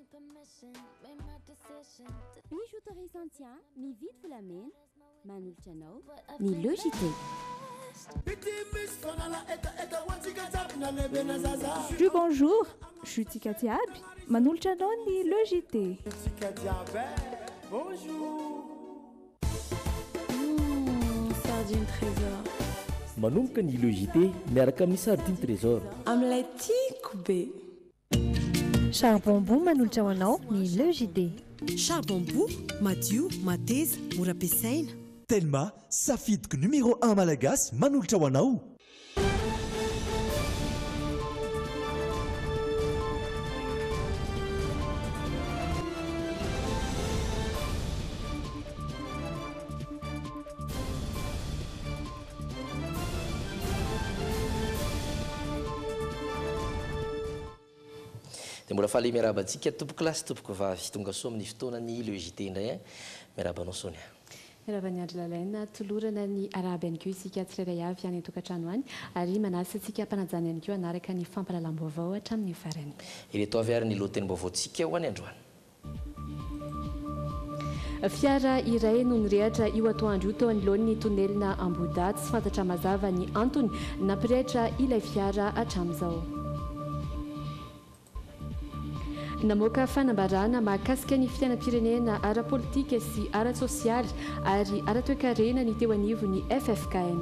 Misy autorisation mividy volamena manolotra anao ny logité. Du bonjour, je suis Tika Tiaby, manolotra anao ny logité. Sardine trésor. Manomboka ny logité miaraka amin'ny sardine trésor. Amin'ilay tiako be. Charbon-bout manolotra ho anao ny logité. Charbon-bout madio, mateza, mora ampiasaina. Telma safidiko numéro 1 malagasy manolotra ho anao. dia mbola fahaly miarabantsika tompoko lasy tompoko vavy tonga soa amin'ny fotoanany logité indray miarabanao Sonia. Miarabany andro lalaina tolorana ny araby ihany koa isika tsirairay avy any tokantrano any ary manasa antsika mpanajana ihany koa anaraka ny fampahalalam-baovao hatramin'ny farany. Ireto avy ary ny lohatenim-baovaontsika ho any androany. Fiara iray no nirehatra io atoandro teo anoloan'ny tonelina Amboda tsy fantatra mazava ny antony nampirehitra ilay fiara hatramin'izao. Namoaka fanambarana mahakasika ny fiainam-pirenena ara-politika sy ara-sosialy ary ara-toekarena ny teo anivo ny FFKM.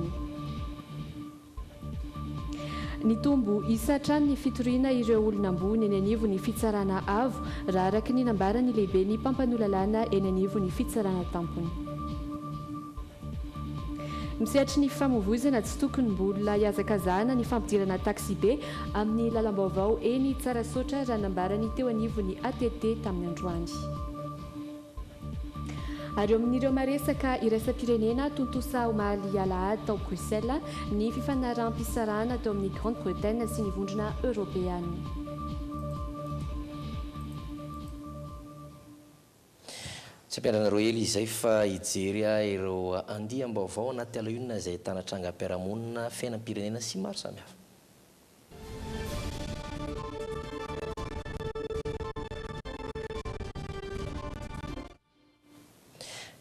Ny tombo isatrany ny fitoriana ireo olona ambony eny anivo ny fitsarana avo raha araka ny nambarany lehibe ny mpampanolalana eny anivo ny fitsarana tampony. Misehatra ny famovozana tsy tokony mbola hiazakazahana ny fampidirana taxi be amin'ny lalam-baovao eny Tsarasotra raha nambarany teo anivo ny ATT tamin'ny androany. Ary eo amin'ireo maresaka iraisam-pirenena tontosa omaly alahady tao Bruxelles ny fifanaram-pisarahana teo amin'ny Grande-Bretagne sy ny vondrona Europeana. Tsy ampianareo hely izay fa hijery ireo andiam-baovao anaty alahionina izay ahitana trangam-piarahamonina fiainam-pirenena sy maro samihafa.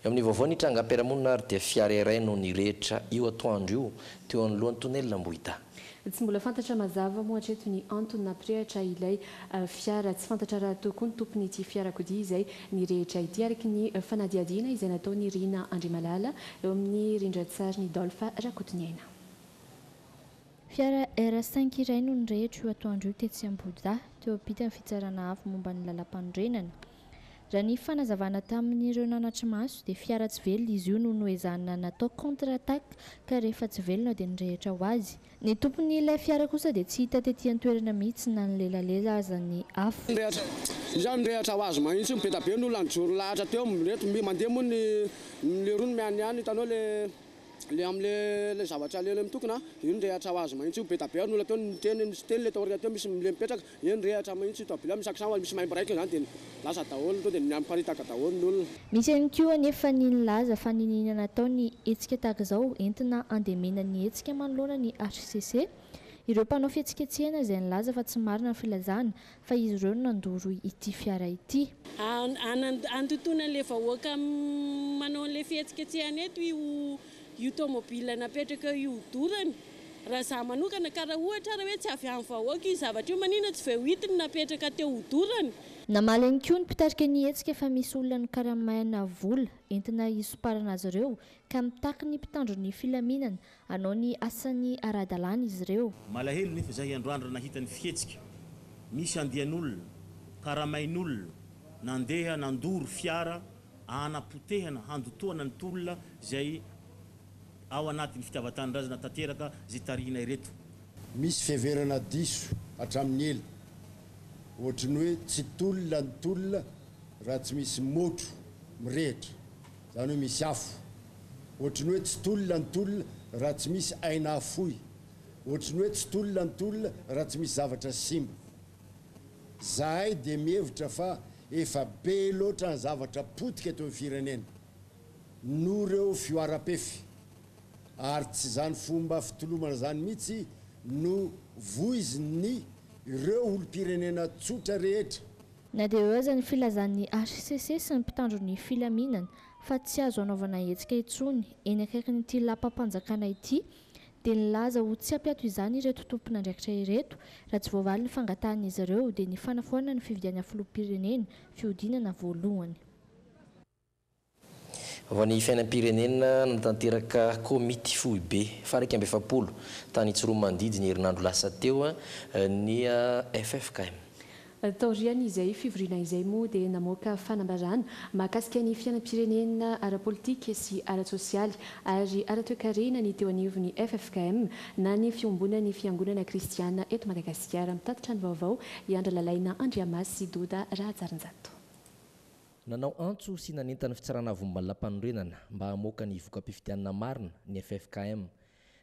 Eo amin'ny vaovao ny trangam-piarahamonina ary dia fiara iray no nirehitra io atoandro io teo anoloan'ny tonelina Ambohida. Tsy mbola fantatra mazava moa hatreto ny antony nampirehitra ilay fiara tsy fantatra raha tokony tompony ity fiarakodia izay nirehitra ity araky ny fanadiadiana izay nataony Rina Andrimalala eo amin'ny rindran-tsary ny Dolpha Rakotoniaina. Fiara R5 iray no nirehitra io atoandro io tetsy Ambohida teo ampita ny fitsarana avo momba ny lalam-pandrenana. Raha ny fanazavana tamin'ireo nanatry maso dia fiara tsy velona izy io no noezahana natao contre-attaque ka rehefa tsy velona dia nirehitra ho azy. Ny tompony ilay fiara kosa dia tsy hita tetỳ an-toerana mihitsy na ny lelalela aza ny afo. Izany nirehitra ho azy mahitsy mipeta be no lanjoro lahatra teo mireto mandeha moa ny rony mianiany hitanao le am'le zavatra lele mitokona io nirehatra ho azy mahitsy io beta be n'olona teo niteny sy teny le taorina teo misy le mipetraka io nirehatra mahitsy tabila misy saksambo misy maimbo raika zany dia lasa daholo to dia miamparitaka daholo ny olona. Misy ihany koa anefa ny laza fa ninina natao ny hetsika tahaka izao entina andemena ny hetsika manoloana ny HCC. Ireo mpanao fihetsiketsehana izay nilaza fa tsy marina ny filazana fa izy ireo nandoro ity fiara ity. Antontona le vahoaka manao le fihetsiketsehana eto io tomobile napetraka io dorany raha za manokana karaha ohatra raha hoe tsy avy amin'ny vahoaka io zavatra io manina tsy ve hoitiny napetraka teo dorany. Namaly ihany koa ny mpitarika ny hetsika fa misy olona ny karamaina vola entina hisoparana azy ireo ka mitaky ny mpitandro ny filaminana anao ny asany ara-dalàna izy ireo. Malahelo nefa zahay androandro nahita ny fihetsika misy andian'olona karamain'olona nandeha nandoro fiara anapotehana handotoana ny tolona izay ao anatin'ny fitiavan-tanindrazana tanteraka zay tarihina ireto. Misy fiheverana diso hatramin'ny ela ohatrany hoe tsy tolona ny tolona raha tsy misy motro mirehitra zany hoe misy afo. Ohatrany hoe tsy tolona ny tolona raha tsy misy aina afoy. Ohatrany hoe tsy tolona ny tolona raha tsy misy zavatra simba. Zahay dia mihevitra fa efa be loatra ny zavatra potika eto amin'ny firenena no reo fioaram-pefy ary tsy zany fomba fitolomana zany mihitsy no voiziny ireo olom-pirenena tsotra rehetra na dia eo aza ny filazan'ny HCC sy ny mpitandron'ny filaminana fa tsy azo anaovana hetsika intsony eny akaikin'ity lapam-panjakana ity dia nilaza ho tsy hampiato izany ireto tompon'andraikitra ireto raha tsy voavaly ny fangatahan'izy ireo dia ny fanafoana ny fividiana filoham-pirenena fihodinana voalohany. Ny fiainam-pirenena natanteraka komity fohy be faraka amby 7 tany Tsiromandidy ny herinandro lasa teo ny FFKM. Taoriany izay fivoriana izay moa dia namoaka fanambarana mahakasika ny fiainam-pirenena ara-politika sy ara-tsosialy ary ara-toekarena ny teo anivon'ny FFKM na ny fiombonany fiangonana kristiana eto Madagasikara mitatitra ny vaovao Iandra Lalaina Andriamasy sy Doda Rajarinjato. Nanao antso sy nanentana fitsarana vombalam-panorenana mba hamoaka ny voka-pifidianana marina ny FFKM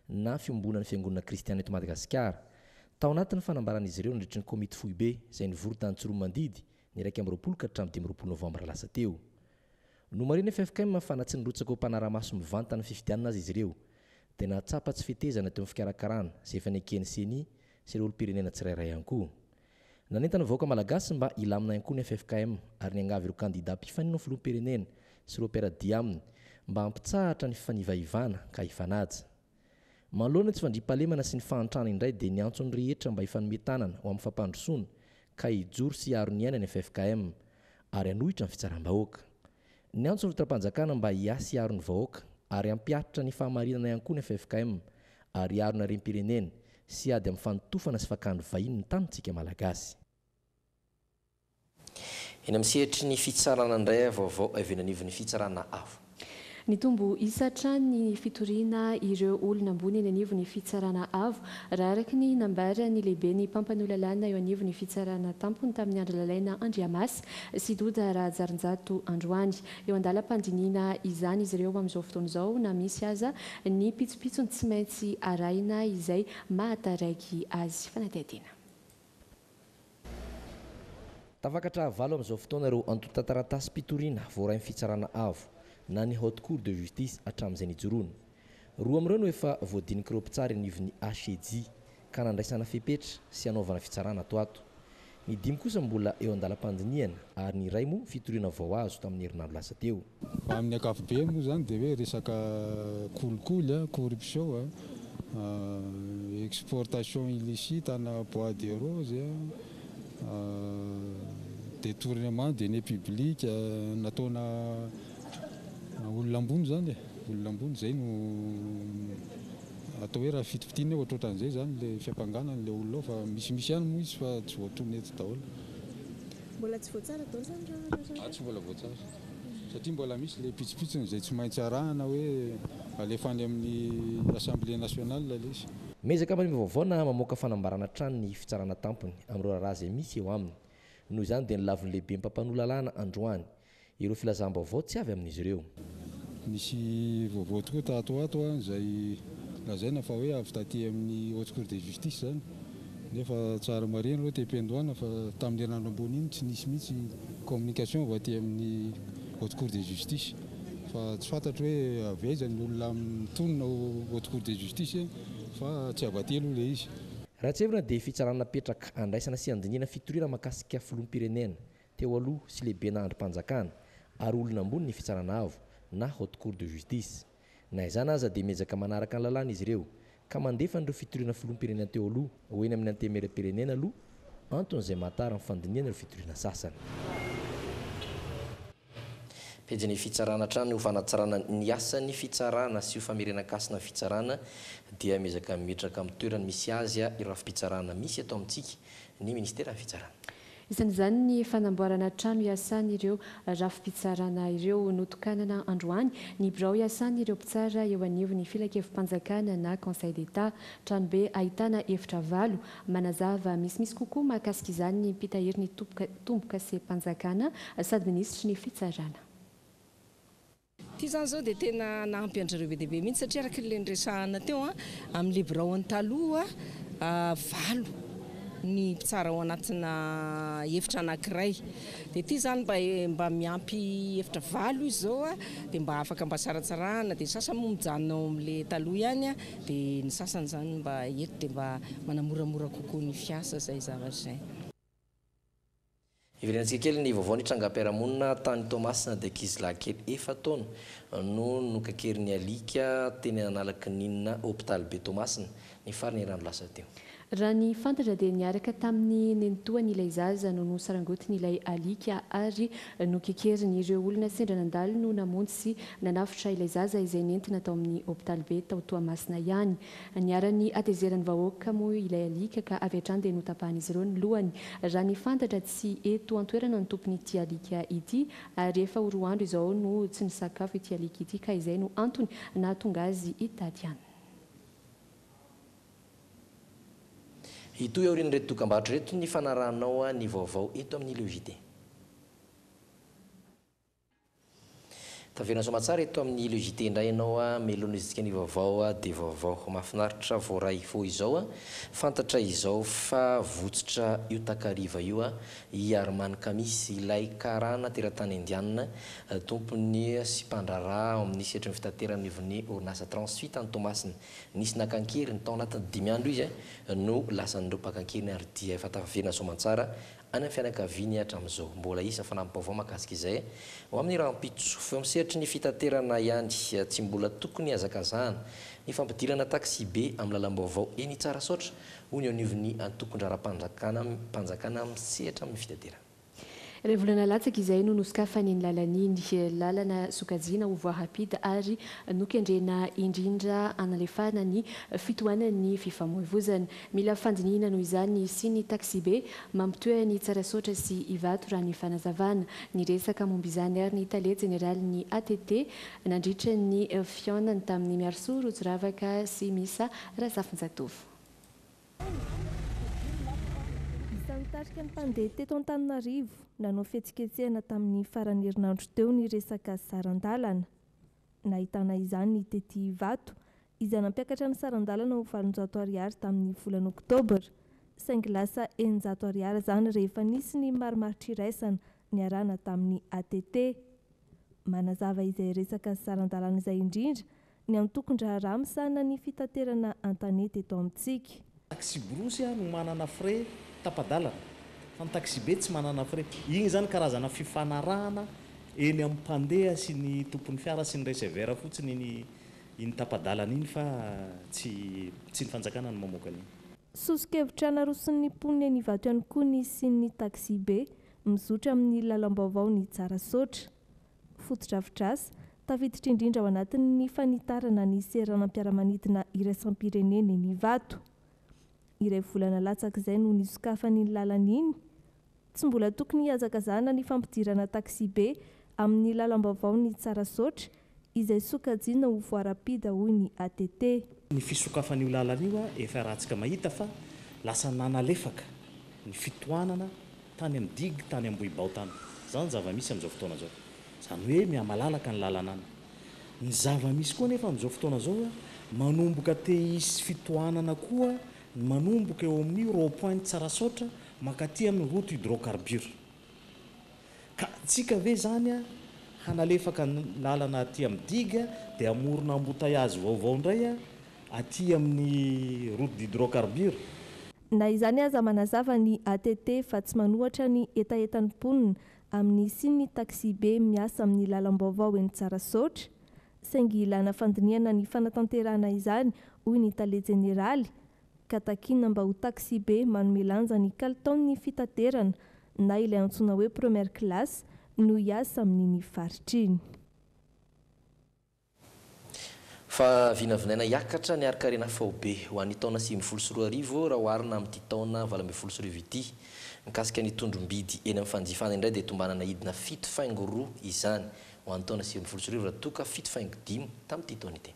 na fiombonany fiangonana kristiana eto Madagasikara. Tao anatin'ny fanambaran'izy ireo nandritra ny komity fohy be izay nivory tany Tsiromandidy ny 20 ka hatramin'ny 12 Novambra lasa teo. No marina FFKM mafanatsy nirotsaka ho mpanaramaso mivantana ny fifidianana azy izy ireo dia nahatsapa tsy fitezana teo amin'ny fikarakarana izay efa nekeny CENI sy ireo olo-pirenena tsirairay ihany koa. Nanentana vahoaka malagasy mba ilamina ihany koa ny FFKM ary niangavy ireo kandida mpifanina amin'ny filoham-pirenena sy ireo mpiara-dia aminy mba hampitsahatra ny fifanivaivana ka hifanaja. Manoloana tsy fandriam-pahalemana sy ny fahantrana indray dia niantso ny rehetra mba hifanomitanana ho amin'ny fampandrosoana ka hijoro sy hiaro ny aina ny FFKM ary hanohitra ny fitsaram-bahoaka. Niantso ny fitram-panjakana mba hiasy hiaro ny vahoaka ary hampiatitra ny fahamarinana ihany koa ny FFKM ary hiaro ny harem-pirenena sy ady amin'ny fanotofana sy fakandro vahiny ny tanintsika malagasy. Eny amin'ny sehatry ny fitsarana indray vaovao avy eny anivon'ny fitsarana avo. Ny tombo isatra ny fitoriana ireo olona ambony eny anivon'ny fitsarana avo raha araka ny nambara ny lehibe ny mpampanolalana eo anivon'ny fitsarana tampony tamin'ny Andra Lalaina Andriamasy sy Doda Rajarinjato androany. Eo andalam-pandiniana izany izy ireo amin'izao fotoana izao na misy aza ny pitsopitsony tsy maintsy arahina izay mahataraiky azy fanadihadiana. Tafakatra valo amin'izao fotoana ireo antota taratasy pitoriana voarain'ny fitsarana avo na ny haute cour de justice hatramin'izay nijoroana. Roa amin'ireo no efa voadiniky ireo mpitsara anivon'ny HEJ ka nandraisana fepetra sy hanaovana fitsarana ato ato. Ny 5 kosa mbola eo andalam-pandiniana ary ny iray moa fitoriana vao azo tamin'ny herinandro lasa teo. Amin'ny ankapobeny moa zany dia hoe resaka kolikoly, corruption, exportation illicite na bois de rose, détournement de deniers publics nataona olona ambony zany olona ambony zay no atao hoe raha fitofitiana ohatrohatran'izay zany le fiampanganana le olona ao fa misy ihany moa izy fa tsy voatonona eto daholo. Mbola tsy voatsara daholo zany tsy mbola voatsara satria mbola misy le pitsopitsony izay tsy maintsy arahana hoe alefany amin'ny Assemblée nationale lesy. Mezaka manimba vaovaona mamoaka fanambarana trano ny fitsarana tampony amin'ireo raha izay misy eo aminy. Noho izany dia nilaviny lehibe mpampanolalana androany ireo filazam-baovao tsy avy amin'izy ireo. Misy vaovao tokoa tato izay lazaina fa hoe avy taty amin'ny haute cour de justice zany nefa tsara marina hoe te-pendoana fa tamin'ny herinandro ambony iny tsy nisy mihitsy communication va aty amin'ny haute cour de justice fa tsy fantatro hoe avy aiza ny olona mitonona haute cour de justice fa tsy avatelo le izy. Raha tsy evina dia fitsarana petraka andraisana sy andiniana fitoriana mahakasika filoham-pirenena teo aloha sy lehibe nahandrom-panjakana ary olona ambony ny fitsarana avo na haute cour de justice. Na izany aza dia miezaka manaraka ny lalàna izy ireo ka mandefa n'ireo fitoriana filoham-pirenena teo aloha ho eny amin'ny antemeram-pirenena aloha anton'izay mahatara ny fandiniana ireo fitoriana sasany. Pejiny fitsarana trano fanatsarana ny asan'ny fitsarana sy ho famerenan-kasina fitsarana dia miezaka mimetraka amin'ny toerany misy azy ireo fitsarana misy atao amintsika ny ministera fitsarana. Isan'izany ny fanamboarana trano iasan'ireo rafim-pitsarana ireo notokanana androany ny birao iasan'ireo mpitsara eo anivon'ny filan-kevim-panjakana na Conseil d'État tranobe ahitana efitra 8 manazava misimisy kokoa mahakasika izany ny mpitahiry ny tomboka se-panjakana sady minisitry ny fitsarana. Ty zany zao dia tena nahampy an'ireo be dia be mihitsy satria araka ilay niresahana teo amin'ny biraony taloha 8 ny mpitsara ao anatina efitra anankiray dia ty zany mba miampy efitra 8 izy zao dia mba afaka mba tsaratsarana dia sasany moa mijanona ao amin'ilay taloha ihany dia ny sasany zany mba eto dia mba manamoramora kokoa ny fiasa zay zavatra zay. iverenantsika kely ny vaovao ny trangam-piarahamonina tany Tomasina de Kizilahakely efa taona no nokakeriny alika teny analaka ninina hôpitaly be Tomasina ny farany rano lasa teo. Raha ny fantatra dia niaraka tamin'ny nenitoany ilay zaza no nosarangotiny ilay alika ary nokekeriny ireo olona sendra nandalo no namonjy sy nanafitra ilay zaza izay nentina tao amin'ny hôpitaly be tao Toamasina ihany. Niara-ny atezeran'ny vahoaka moa ilay alika ka avy hatrany dia notapahan'izy ireo ny lohany. Raha ny fantatra tsy eto an-toerana ny tompony ity alika ity ary efa ho roa andro izao no tsy nisakafo ity alika ity ka izay no antony nahatonga azy hitady any. Itoy aorian'ireto dokam-barotra reto ny fanarahanao ny vaovao eto amin'ny lojité. Taverina somatsara eto amin'ny lojité indray ianao melonizika ny vaovao dia vaovao mahafinaritra voaray fo izao fantatra izao fa votsitra io takariva io iarmanika misy ilay karana teratany indianina tompony sy mpandraraha amin'ny setry ny fitaterana ivony orinasa transfit any Tomasina nisy nakankery ny tao anatin'ny 5 andro izy no lasan'ireo mpakankeriny ary dia efa taverina somatsara any amin'ny fianakaviany hatramin'izao mbola isa fanampim-baovao mahakasika izay ho amin'ny rahampitso feo misehatry ny fitaterana ihany tsy mbola tokony hazakazahana ny fampidirana taxi be amin'ny lalam-baovao eny tsara sotra hoy ny anivony antokondraram-panjakana misehatra amin'ny fitaterana. Rehefa volana latsaka izay no nosikafany ny lalany lalana sokajiana ho voie rapide ary nokendrena indrindra analefana ny fitohanan'ny fifamoivoizana. Mila fandinihana noho izany sy ny taxi be mampitoe ny tsarasotra sy ivato raha ny fanazavana. Ny resaka momba izany ary ny tale jeneraly ny ATT nandritra ny fionany tamin'ny miarso Rotsiravaka sy misa Razafinjatovo. Mitarika ny mpandeha teto Antananarivo nanao fihetsiketsehana tamin'ny farany herinandro teo ny resaka sarandalana. Nahitana izany ny tety Ivato izay nampiakatra ny sarandalana ho 700 ariary tamin'ny volana Oktobra saingy lasa 900 ariary zany rehefa nisy ny marimaritra iraisana niarana tamin'ny ATT. Manazava izay resaka sarandalana izay indrindra ny antokon-draharaha misahana ny fitaterana antanety eto amintsika. Taxi brosy no manana frais tapadalana fa ny taxi be tsy manana frais. Igny zany karazana fifanarahana eny amin'ny mpandeha sy ny tompon'ny fiara sy ny receveur fotsiny iny tapadalana iny fa tsy ny fanjakana no mamoaka an'iny. Sosokevitra naroson'ny mponina ny Ivato ihany koa ny sy ny taxi be mizotra amin'ny lalam-baovao ny tsara sotra. Fotodrafitrasa tafiditra indrindra ao anatin'ny fanitarana ny seranam-piaramanidina iraisam-pirenena ny Ivato. Iray volana latsaka izay no nisokafany ny lalan'iny. Tsy mbola tokony hazakazahana ny fampidirana taxi be amin'ny lalam-baovao ny tsara sotra izay sokajiana ho voie rapide hoy ny ATT. Ny fisokafan'io lalan'io efa ratsika mahita fa lasa nanalefaka ny fitohanana tany amin'ny digue tany Ambohibao tany. Zany zava-misy amin'izao fotoana zao. Zany hoe miamalalaka ny lalanana. Ny zava-misy koa nefa amin'izao fotoana zao manomboka te hisy fitohanana koa manomboka eo amin'ny rond-point tsara sotra makaty amin'ny route hydrocarbure. Ka tsika ve zany hanalefaka ny lalana aty amin'ny digue dia amorona embouteillage vaovao indray aty amin'ny route d'hydrocarbure. Na izany aza manazava ny ATT fa tsy manohatra ny etaetan'ny mponina amin'ny sy ny taxi be miasa amin'ny lalam-baovao eny tsara sotra saingy ilana fandinihana ny fanatanterahana izany hoy ny tale jeneraly ka takina mba ho taxi be manome lanja ny kalitaon'ny fitaterana na ilay antsoina hoe première classe no hiasa amin'iny faritriny. Fa vinavinaina hiakatra ny arikarena fao be ho an'ny taona 2024 raha oharina amin'ity taona 2024 ity. Mikasika ny tondrom-bidy eny amin'ny fanjifana indray dia tombanana hidina 7.2 izany ho an'ny taona 2024 raha toka 7.5 tamin'ity taona ity.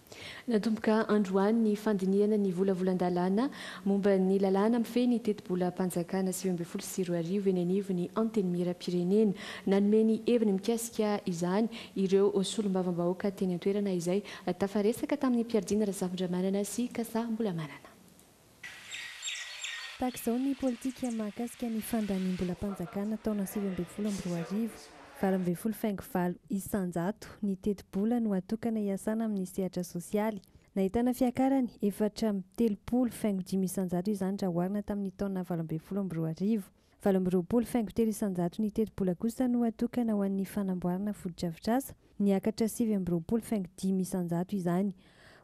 Natomboka androany ny fandinihana ny volavolan-dalàna momba ny lalàna mifehy ny teti-bola mpanjakana 2024 eny anivony anteny miram-pirenena. Nanome ny heviny mikasika izany ireo solombavam-bahoaka teny an-toerana izay tafaresaka tamin'ny mpiardiana Razafindramanana sy Kasa Mbolamanana. Tahaka izao ny politika mahakasika ny fandaniam-bola mpanjakana taona 2024 2025 isanjato ny teti-bola no atokana hiasana amin'ny sehatra sosialy. Nahitana fiakarany 430.5 isanjato izany raha oharina tamin'ny taona 2024. 20 faingo telo isanjato ny telo-bola kosa no atokana ho an'ny fanamboarana fotodrafitrasa, niakatra 7 faingo 5 isanjato izany.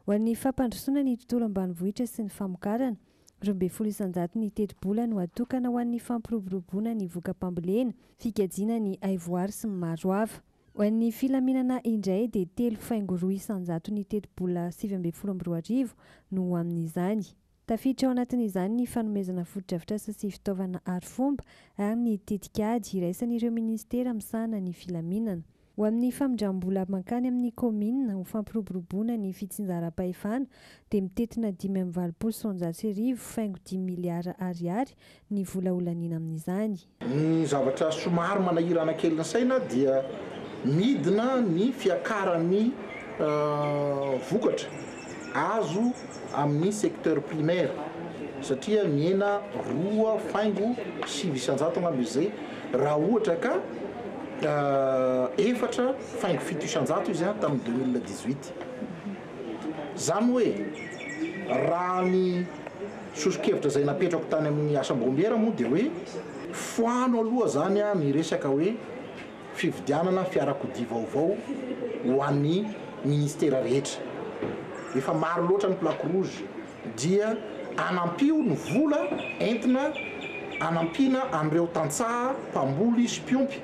Ho an'ny fampandrosoana ny tontolo ambanivohitra sy ny famokarana, 12 isanjato ny telo-bola no atokana ho an'ny fampiroboroboana ny voka-pambolena, fikajiana ny aivoary sy ny maro hafa. Ho an'ny filaminana indray dia 3.2 isanjato ny telo-bola 7.12 no amin'izany. Tafiditra ao anatin'izany ny fanomezana fotodrafitrasa sy fitaovana arifomba ary ny tetikady iraisan'ireo ministera misahana ny filaminana. Ho amin'ny famindram-bola mankany amin'ny komina ho fampiroboroboana ny fitsinjaram-pahefana dia mitetina 5.7 miliara ariary ny vola olaniana amin'izany. Ny zavatra somary manahirana kely ny saina dia midina ny fiakaran'ny vokatra azo amin'ny secteur primaire satria miena 2.7 isanjato izay raha ohatra ka 4.7 isanjato izy tamin'ny 2018. Zany hoe raha ny sosokevitra zay napetrako tany amin'ny asambombiera moa dia hoe foano aloha zany ny resaka hoe fividianana fiarakodia vaovao ho an'ny ministera rehetra. Efa maro loatra ny plaque rouge dia anampio ny vola entina anampiana amin'ireo tantsaha mpamboly sy mpiompy.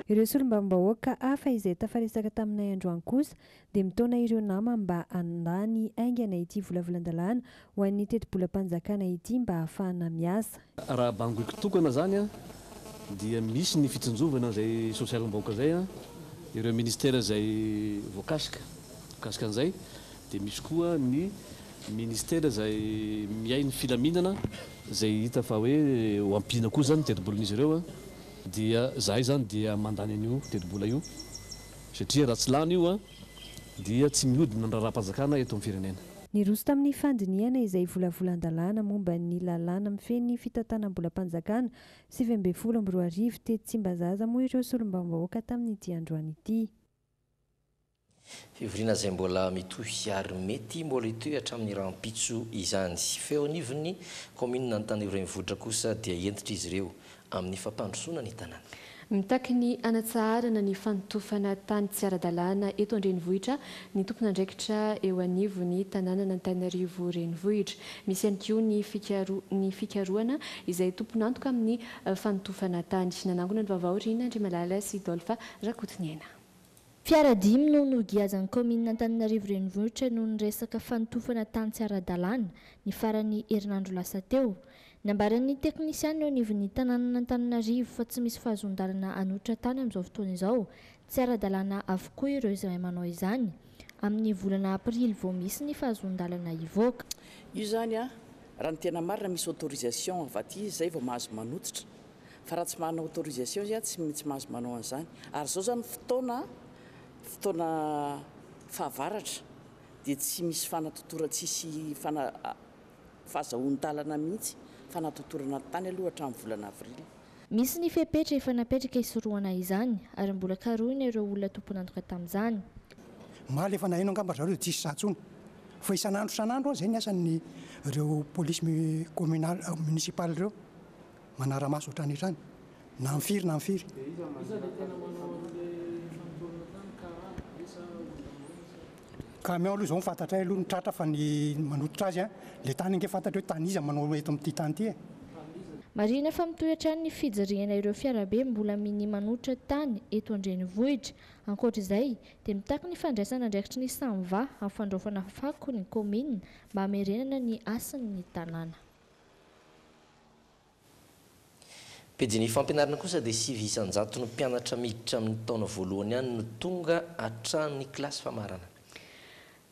Ireo solombam-bahoaka hafa izay tafaresaka taminay androany kosa dia mitaona ireo nama mba handany aingana ity volavolan-dalàna ho an'ny teti-bolam-panjakana ity mba hahafahana miasa. Raha bangoiko tokana zany dia misy ny fitsinjovana zay sosialim-bahoaka zay ireo ministera zay voakasika an'izay dia misy koa ny ministera zay miay ny filaminana zay hita fa hoe ho ampina koa zany teti-bolan'izy ireo dia zahay zany dia mandany an'io teti-bola io satria raha tsy lany io dia tsy mihodina ny raharam-panjakana eto amin'ny firenena. Ny roso tamin'ny fandiniana izay volavolan-dalàna momba ny lalàna mifeny fitantanam-bolam-panjakana 7.12 tety Tsimbazaza moa ireo solombam-bahoaka tamin'ity androany ity. Fivoriana izay mbola mitohy ary mety mbola hitohy hatramin'ny rahampitso izany. Feo anivon'ny komina Antananarivo renivohitra kosa dia entitra izy ireo amin'ny fampandrosoana ny tanàna. Mitaky ny anatsaharana ny fanotofana tany tsy ara-dalàna eto an-drenivohitra ny tompon'andraikitra eo anivon'ny tanàna Antananarivo renivohitra. Misy ihany koa ny fikarohana izay tompon'antoka amin'ny fanotofana tany. Nanangona ny vaovao Rina Andrimalala sy Dolpha Rakotiniaina. Fiara 5 no nogiazan'ny komina Antananarivo renivohitra noho ny resaka fanotofana tany tsy ara-dalàna ny faran'ny herinandro lasa teo. Nambaran'ny teknisiany eo anivon'ny tanàna Antananarivo fa tsy misy fahazon-dalana anotra tany amin'izao fotoana izao. Tsy ara-dalàna avokoa ireo izay manao izany. Amin'ny volana aprily vao misy ny fahazon-dalana ivoaka. Io zany raha ny tena marina misy autorisation avy aty izay vao mahazo manototra. Fa raha tsy manao autorisation izy tsy mahazo manao an'izany. Ary zao zany fotoana fahavaratra dia tsy misy fanatotora tsisy fahazahoan-dalana mihitsy fanatotorana tany aloha hatramin'ny volana avrily. Misy ny fepetra efa napetraka isorohana izany ary mbola karohina ireo olona tompon'antoka tamin'izany. Maly efa naheno angamba zareo tsisy satsony fa isan'andro zay ny asan'ny ireo polisy communal municipal ireo manara-maso ohatrany hatrany na mifiry. Camion aloha zao mifantatra aloha ny tratra fa ny manototra azy le tany inge fantatra hoe tany izy manao eto amin'ity tany ity. Marina fa mitohatra ny fijeriana ireo fiarabe mbola miny manototra tany eto an-drenivohitra. Ankoatra izay dia mitaky ny fandraisana andraikitry ny samyva amin'ny fandraofana fako ny komina mba hamerenana ny asan'ny tanàna. Pejy ny fampianarana kosa dia 9 isanjato no mpianatra miditra amin'ny taona voalohany ihany no tonga hatramin'ny kilasy famarana.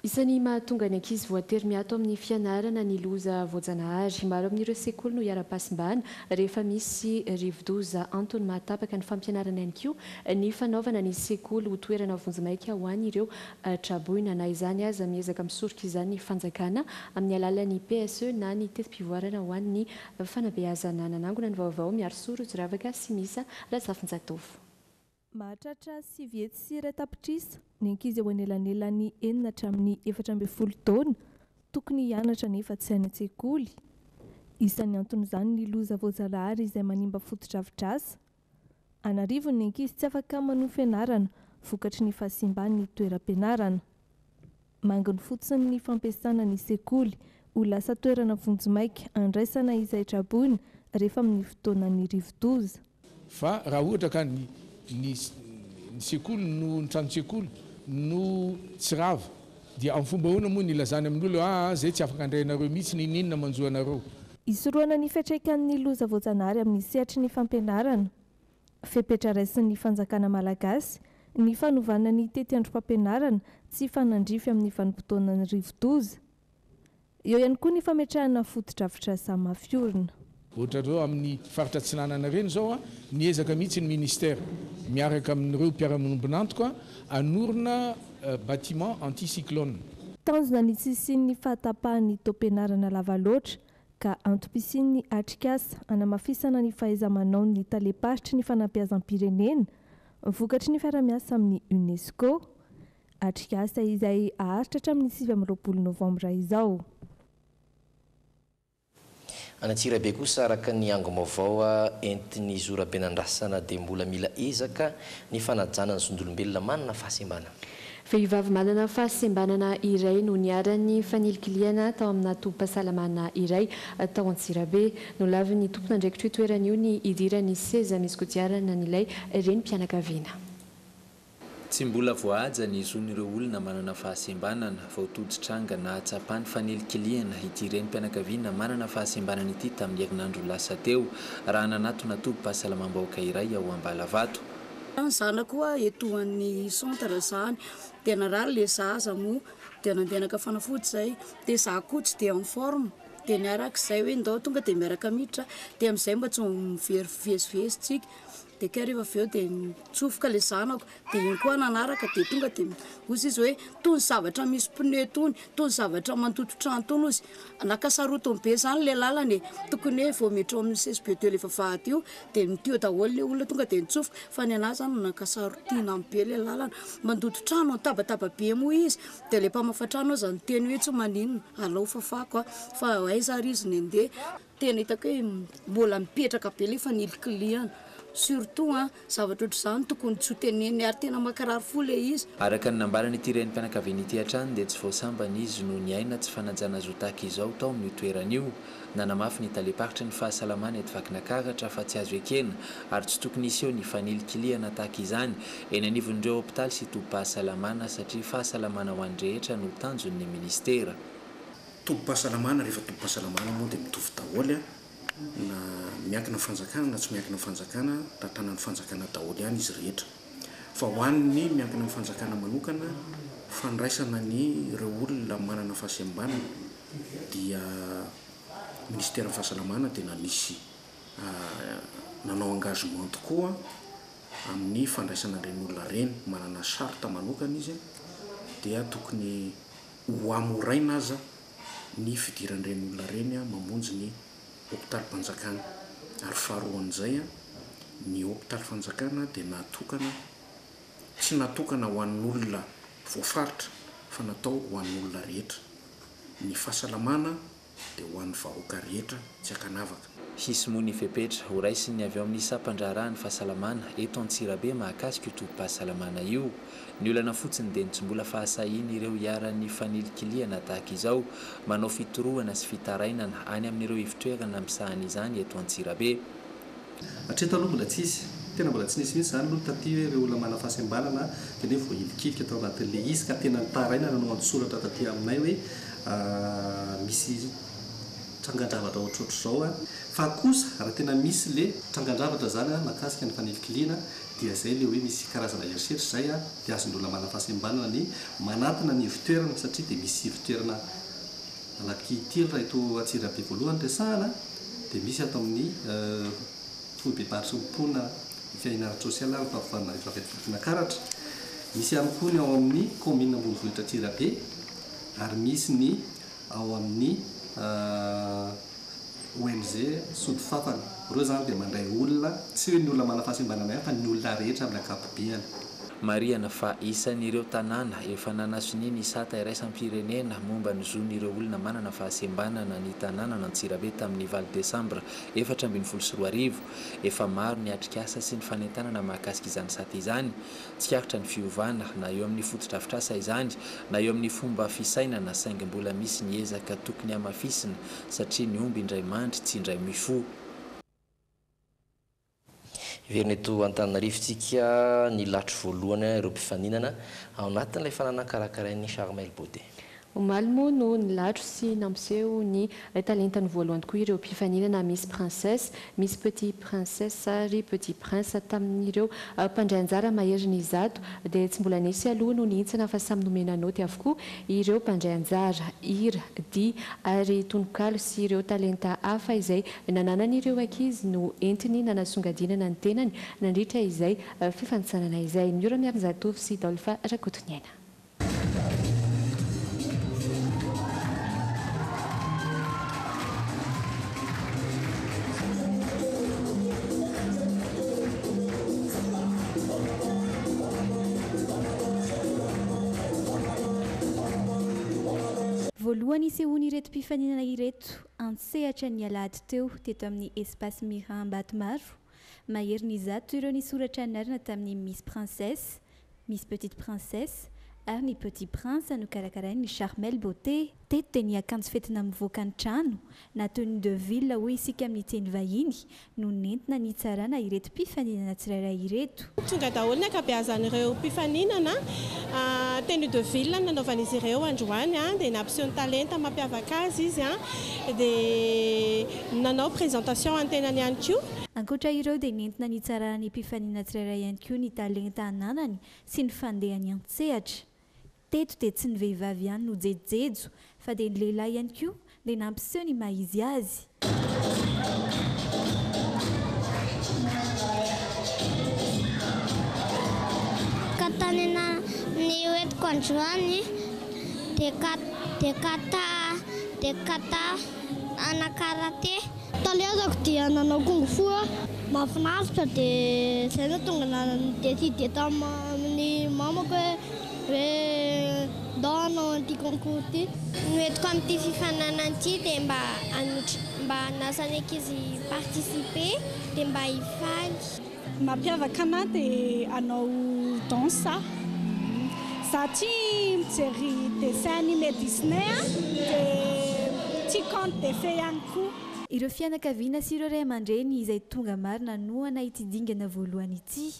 Isan'ny mahatonga ny ankizy voatery miato amin'ny fianarana ny loza voajanahary. Maro amin'ireo sekoly no hiara-pasimbana rehefa misy rivo-doza antony mahatapaka ny fampianarana ihany koa ny fanaovana ny sekoly ho toerana vonjy-maika ho an'ireo traboina. Na izany aza miezaka misoroka izany ny fanjakana amin'ny alalan'ny PSE na ny tetim-pivoarana ho an'ny fanabeazana. Nanangona ny vaovao miaro Sorotry Ravaka sy Misa Razafinjatov. Mahatratra 9 sy 2 tapitrisa ny ankizy eo anelanelany 4 hatramin'ny 14 taona tokony hianatra nefa tsy any an-tsekoly. Isan'ny anton'izany ny loza voajarahary izay manimba fotodrafitrasa. Anarivo ny ankizy tsy afaka manohy fianarana vokatry ny fahasimbany toeram-pianarana. Mangony fotsiny ny fampiasana ny sekoly ho lasa toerana vonjomaika andraisana izay trabony rehefa amin'ny fotoanan'ny rivotoza. Fa raha ohatra ka ny sekoly no ny trano sekoly no tsy rava dia amin'ny fomba hoana moa nilazany amin'olo zay tsy afaka andrainareo mihitsy ninona manjoanareo. Isoroana ny fiantraikan'ny loza voajanahary amin'ny sehatry ny fampianarana. Fepetra raisin'ny fanjakana malagasy ny fanovana ny tety androm-pampianarana tsy fanandrify amin'ny vanim-potoanan'ny rivotoza. Eo ihany koa ny fametrahana fotodrafitrasa mafiorina. Ohatra zao amin'ny faritra Tsinanana reny zao niezaka mihitsy ny ministère miaraka amin'ireo mpiara-manombonantoka anorina bâtiment anticyclone. Tanjona ny tsisian'ny fahatapahan'ny taom-pianarana lava loatra ka antom-pisian'ny atrikasa anamafisana ny fahaiza-manao ny taleparitry ny fanabeazam-pirenena vokatry ny fiara-miasa amin'ny UNESCO. Atrikasa izay aharitra amin'ny 9 Novambra izao. Anatsirabe kosa araka ny angomaovao entin'ny zoram-penandrasana dia mbola mila ezaka ny fanajana ny zondolombelona manana fahasembana. Vehivavy manana fahasembanana iray no niaran'ny fanilokiliana tao amina tobim-pahasalamana iray tao Antsirabe. No lavy ny tompon'andraikitra toerana io ny idirany seza misy kodiarana n'ilay renim-pianakaviana. Tsy mbola voahaja ny zon'ireo olona manana fahasembanana vaotodi-tranga na atsapany fanilokiliana ity renim-pianakaviana manana fahasembanana ity tamin'ny herinandro lasa teo raha nanatona tobim-pahasalamam-bahoaka iray ao Ambalavato. Zana koa etoan'ny centre zany dia narary le zaza moa dia nandehanaka fanafody zay dia za koa tsy dia en forme dia niarak'izay hoe ndao tonga dia miaraka miditra dia amin'izay mba tsy mivezivezitsika dia ka rehefa avy eo dia mitsofoka le zanako dia iny koa nanaraka dia tonga dia ozy izy hoe tony zavatra misy pneu tony zavatra mantoto trano tony ozy nakasarotony be zany le lalany tokony hoe vao metro amin'ny CSB teo le vavahady io dia mitio daholo le olona tonga dia nitsofoka fa ny anazy zany nakasarotina be le lalana mandoto trano tabataba be moa izy dia le mpamafatrano ao zany teny hoe tsy maninona alao fafako fa aiza ary izy ny andeha tena hitako hoe mbola mipetraka be le fanilokiliana. Surtout zavatra ohatr'izany tokony tsy ho teneny ary tena makarary fo le izy. Araka ny nambarany ity renim-pianakaviana ity hatrany dia tsy voasambana izy no niaina tsy fanajana azo tahaka izao tao amin'ny toerana io. Nanamafy ny taleparitry ny fahasalamana eto vakinakagatra fa tsy azo ekena ary tsy tokony iseo ny fanilokiliana tahaka izany eny anivon'ireo hôpitaly sy tobim-pahasalamana satria fahasalamana ho an'ny rehetra no tanjon'ny ministera. Tobim-pahasalamana rehefa tobim-pahasalamana moa dia mitovy daholo na miankina fanjakana na tsy miankina fanjakana tantanan'ny fanjakana daholo ihany izy rehetra fa ho an'ny miankina fanjakana manokana fandraisana ny ireo olona manana fahasembanana dia ministera fahasalamana dia nanisy nanao engagement tokoa amin'ny fandraisana ireny olona reny manana sarta manokana izy dia tokony ho amoraina aza ny fidiran'ireny olona reny mamonjy ny hôpitaly fanjakana ary faharoan'izay ny hôpitaly fanjakana dia natokana tsy natokana ho an'olona voafaritra fa natao ho an'olona rehetra ny fahasalamana dia ho an'ny vahoaka rehetra tsy akanavaka. Hisy moa ny fepetra ho raisiny avy ao amin'ny sampandrarahan'ny fahasalamana eto Antsirabe mahakasika io tobim-pahasalamana io. Ny olana fotsiny dia tsy mbola fahasahiny ireo hiaran'ny fanilokiliana tahaka izao manao fitorohana sy fitarainana any amin'ireo hivitoerana misahana izany eto Antsirabe. Hatreto mbola tsy izy tena mbola tsy nisy zany aloha taty hoe ireo olona manana fahasembanana dia hoe voahilikilika tao anatin'le izy ka tena nitarainana no andisoratra taty aminay hoe misy trangandravatra ohatrohatr'izao fa kosa raha tena misy le trangandravatra zany mahakasika ny fanilokiliana dia zay le hoe misy karazana eritseritra zay dia azon'olona manana fahasembanana ny manatona ny hivitoerana satria dia misy hivitoerana anankitelo raha ito Antsirabe voalohany resahana dia misy ato amin'ny foibebaritry mipona fiainana sosialy mpavivanina vakinankaratra misy ihany koa ny ao amin'ny commune Ambonivohitra Antsirabe ary misy ny ao amin'ny ONG sody fafana ireo zany dia mandray olona tsy hoe ny olona manana fahasembanana ihany fa ny olona rehetra amin'ny ankapobeny. mariana fa isan'ireo tanàna efa nanasony ny sata iraisam-pirenena momba ny zon'ireo olona manana fahasembanana ny tanàna nantsirabe tamin'ny 20 desambra 2024 efa maro ny atrikasa sy ny fanentanana mahakasika izany sata izany tsikarotra ny fiovana na eo amin'ny fotodrafitrasa izany na eo amin'ny fomba fisainana saingy mbola misy ny ezaka tokony amafisina satria ny omby indray mandry tsy indray mifo. Iveryneto Antananarivotsika ny latro voalohany ireo mpifaninana ao anatin'ilay fananakarakarain'ny Charmel Baudet. Omaly moa no nilatro sy nampiseho ny talentany voalohany tokoa ireo mpifaninana Miss Princesse, Miss Petit Princesse ary Petit Prince tamin'ireo mpandray anjara maheriny izato dia tsy mbola nisy aloha no nihintsana fa samy nomena naoty avokoa ireo mpandray anjara hira, dia ary tonokalo sy ireo talenta hafa izay nananan'ireo ankizy no entiny nanasongadinana ny tenany nandritra izay fifanitsanana izay. Ny ora miarin-jatovy sy Dolpha Rakotoniaina. Voalohany isehoany ireto mpifaninana ireto antsehatra ny alahady teo teto amin'ny espace Miran Ambatomaro. Maheriny izato ireo nisoratra anarana tamin'ny Miss Princesse, Miss Petite Princesse ary ny Petit Prince nokarakarain'ny Charmel Baudet. Teto dia ny akanjo fetina mivoaka ny trano na tenue de ville hoy isika amin'ny teny vahiny no nentina ny tsarana ireto mpifaninana tsirairay ireto. Tonga daholo ny ankabeazan'ireo mpifaninana tenue de ville nanaovan'izy ireo androany dia nampiseho ny talenta mampiavaka azy izy dia nanao présentation an-tenany ihany koa. Ankoatra ireo dia nentina ny tsarana ny mpifaninana tsirairay ihany koa ny talenta ananany sy ny fandehany an-tsehatra. Teto dia tsy ny vehivavy ihany no jejojejo fa dia ny lehilahy ihany koa dia nampiseho ny maha-izy azy. Katanena ny hoentiko androany dia kata ana-karate. Talezako dia nanao kung fu mahafinaritra dia izay no tonga nadesidy tamin'ny mamako hoe ndao hanao an'ity concours ity. Noentiko amin'ity fifanana ity dia mba hanasany ankizy participer dia mba hifaly. Mampiavaka anahy dia hanao danse satria mijery dessin animé Disney dia tia conte de fée ihany koa. Ireo fianakaviana sy ireo ray aman-dreny izay tonga marina no anaity dingana voalohany ity.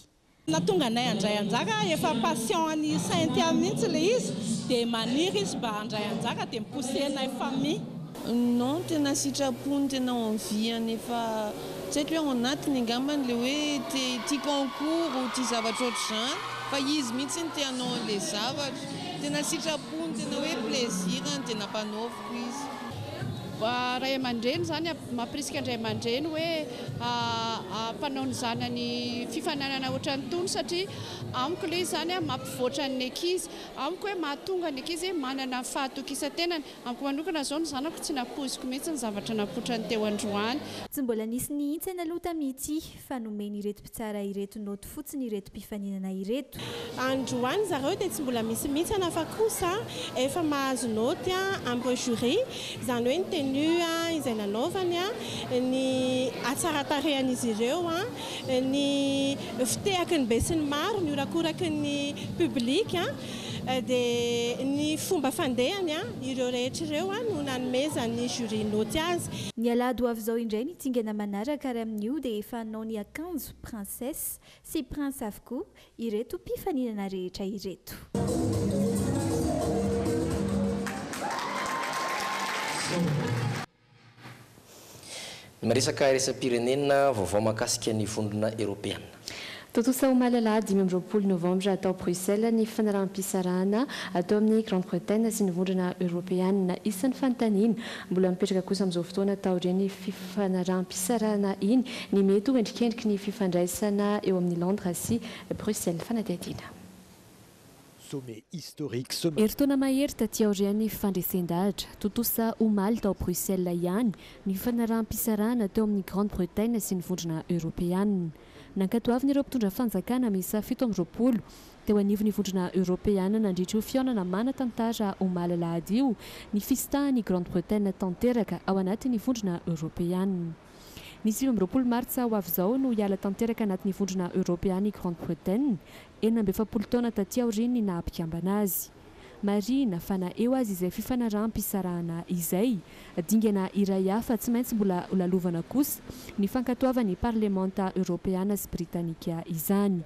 Na tonga anay andray anjaka efa passion any sainty mihitsy ilay izy dia maniry izy mba andray anjaka dia miposenay famille. Non, tena sitrapony tena enviany efa tsy haiko hoe ao anatiny angambany le hoe tia concours tia zavatra ohatr'izany fa izy mihitsy ny tianao an'ilay zavatra. Tena sitrapony tena hoe plaisir ny tena mpanaoviko izy. Ray aman-dreny zany mampirisika andray aman-dreny hoe mpanao ny zanany fifananana ohatran'ny tony satria amiko ilay zany mampivoatra ny ankizy, amiko hoe mahatonga ny ankizy manana fahatokisan-tenany. Amiko manokana zao ny zanako tsy napoiziko mihitsy ny zavatra napotrany teo androany. Tsy mbola nisy nihintsana aloha tamin'ity fa nomeny ireto mpitsara ireto noty fotsiny ireto mpifaninana ireto. Androany zareo dia tsy mbola misy mihitsana fa kosa efa mahazo noty amin'ny jury izany hoe ny tenue izay nanaovany ny atsaratarehan'izy ireo ny fitehaky ny be sy ny maro ny orakoraky ny public dia ny fomba fandehany ireo rehetra ireo no nanomezany jury noty azy. Ny alahady ho avy izao indray ny tsingana manaraka ary amin'io dia efa hanao ny akanjo princesse sy prince avokoa ireto mpifaninana rehetra ireto. Maresaka resam-pirenena vaovao mahakasika ny vondrona Européenne. Totosa omaly 20 novambra atao Bruxelles ny fanarahanam-pisarahana atao amin'ny Grande-Bretagne sy ny vondrona Européenne isan'ny fanontaniana mbola mipetraka kosa amin'izao fotoana atao ireny fifanarahan-pisarahana iny ny mety ho endrikendriky ny fifandraisana eo amin'ny Londres sy Bruxelles fanadihadiana. Eritaona mahery taty aorian'ny fifandresendahatra totosa omaly tao Bruxelles ihany ny fanarahan-pisarahana teo amin'ny Grande-Bretagne sy ny vondrona Européenne. nankatoavina ireo mpitondra fanjakana misa 17 teo anivony vondrona Europeana nandritra io fiaonana manan-tantara ho malalahady io ny fistahan'ny Grande-Bretagne tanteraka ao anatin'ny vondrona Europeana. Ny 20 martsa ho avy izao no hiala tanteraka anatin'ny vondrona Europeana i Grande-Bretagne 47 taona taty aoriany nahampikambana azy. Marina fa na eo azy izay fifanarahanam-pisarahana izay dingana iray hafa tsy maintsy mbola lalovana kosa ny fankatoavan'ny parlemanta Europeana sy Britanika izany.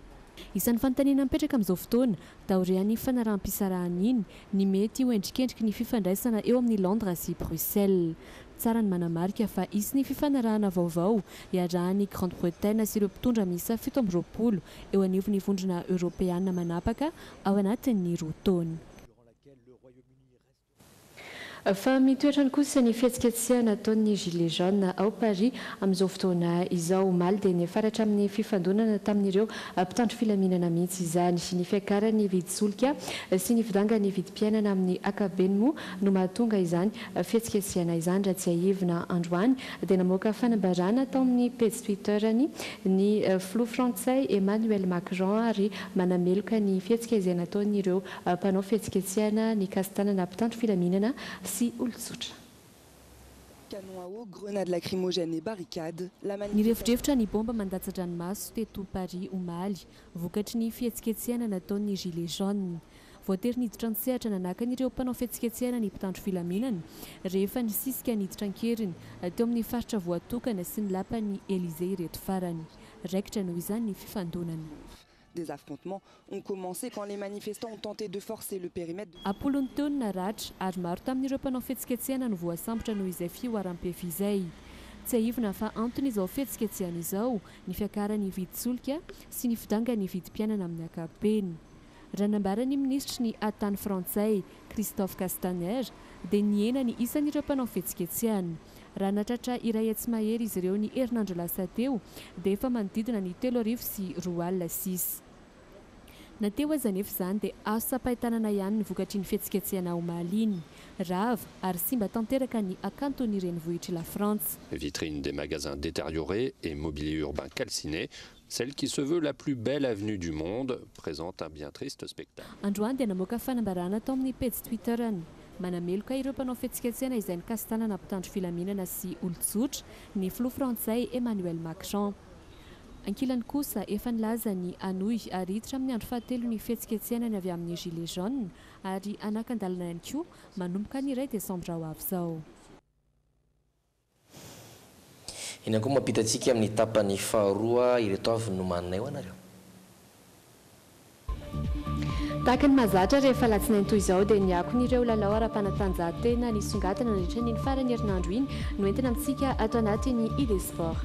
Isan'ny fanontaniana mipetraka amin'izao fotoana taorian'ny fanarahanam-pisarahana iny ny mety ho endrikendriky ny fifandraisana eo amin'ny Londres sy Bruxelles. Tsara ny manamarika fa isy ny fifanarahana vaovao iarahan'ny Grande-Bretagne sy ireo mpitondra misa 17 eo anivon'ny vondrona Europeana manapaka ao anatin'ny 2 taona. Fa mitoetra ny kosa ny fihetsiketsehana ataon'ny Gilets jaunes ao Paris amin'izao fotoana izao omaly dia ny faratra amin'ny fifandonana tamin'ireo mpitandro filaminana mihitsy izany. Ny fiakarany vidy solika sy ny fidangany vidy mpiainana amin'ny akabeny moa no mahatonga izany fihetsiketsehana izany raha tsy ahivina androany dia namoaka fanambarana tao amin'ny page Twitterany ny filoha frantsay Emmanuel Macron ary manameloka ny fihetsiketsehana ataon'ireo mpanao fihetsiketsehana ny kasitanana mpitandro filaminana sy olon-tsotra. Ny revidrevitra ny bomba mandatsa-dranomaso teto Paris omaly vokatry ny fihetsiketsehana nataon'ny Gilets jaunes. Voatery niditra an-tsehatra nanakan'ireo mpanao fihetsiketsehana ny mpitandro filaminana rehefa nisisika niditra an-keriny teo amin'ny faritra voatokana sy ny lapan'ny Élysée ireto farany. Raikitra noho izany ny fifandonana. Des affrontements ont commencé quand les manifestants ont tenté de forcer le périmètre. Apollo taona naratra ary maro tamin'ireo mpanao fihetsiketsehana no voasambotra noho izay fioaram-pefy izay. Tsy ahivina fa antony izao fihetsiketsehana izao ny fiakarany vidy solika sy ny fidangany vidy mpianana amin'ny akapeny. Raha nambarany ministra ny atany frantsay Christophe Castaner dia niena ny isan'ireo mpanao fihetsiketsehana. Raha natratra iray atsy mahery izy ireo ny herinandro lasa teo dia efa manodidina ny 3 sy 4 alina 6. Nateo aza nefa izany dia azo sapahitanana ihany ny vokatry ny fihetsiketsehana omaly iny. Rava ary simba tanteraka ny akanton'ny renivohitry la France. Vitrine des magasins détériorés et mobilier urbain calciné, celle qui se veut la plus belle avenue du monde présente un bien triste spectacle. Androany dia namoaka fanambarana tao amin'ny page Twitterany. Manameloka ireo mpanao fihetsiketsehana izay nikastanana mpitandro filaminana sy olon-tsotra ny filoha frantsay Emmanuel Macron. Ankilany kosa efa nilaza ny anoy ary hiditra amin'ny andro fahatelo ny fihetsiketsehana ny avy amin'ny Gilets jaunes ary anakan-dalana ihany koa manomboka ny 2 Desambra ho avy izao. Iny koa mampitatsika amin'ny tapany faharoa ireto avy no manana eo anareo. Tahaka ny mahazatra rehefa latsinainy toy izao dia niakon'ireo lalao ara-panatanjahantena nisongadina nandritra ny farany herinandro iny no entina amintsika ato anatin'ny ID Sport.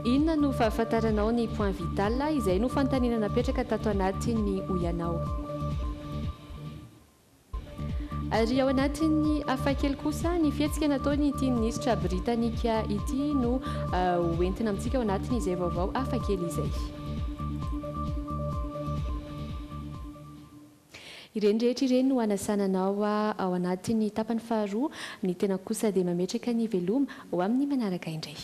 Inona no fahafantaranao ny point vital izay no fanontaniana napetraka tato anatin'ny Oyanao. Ary ao anatin'ny hafakely kosa ny fihetsika nataony ity ministra Britanika ity no hoentina amintsika ao anatin' izay vaovao hafakely izay. Ireny rehetra ireny no anasananao ao anatin'ny tapany faharoa ny tena kosa dia mametraka ny veloma ho amin'ny manaraka indray.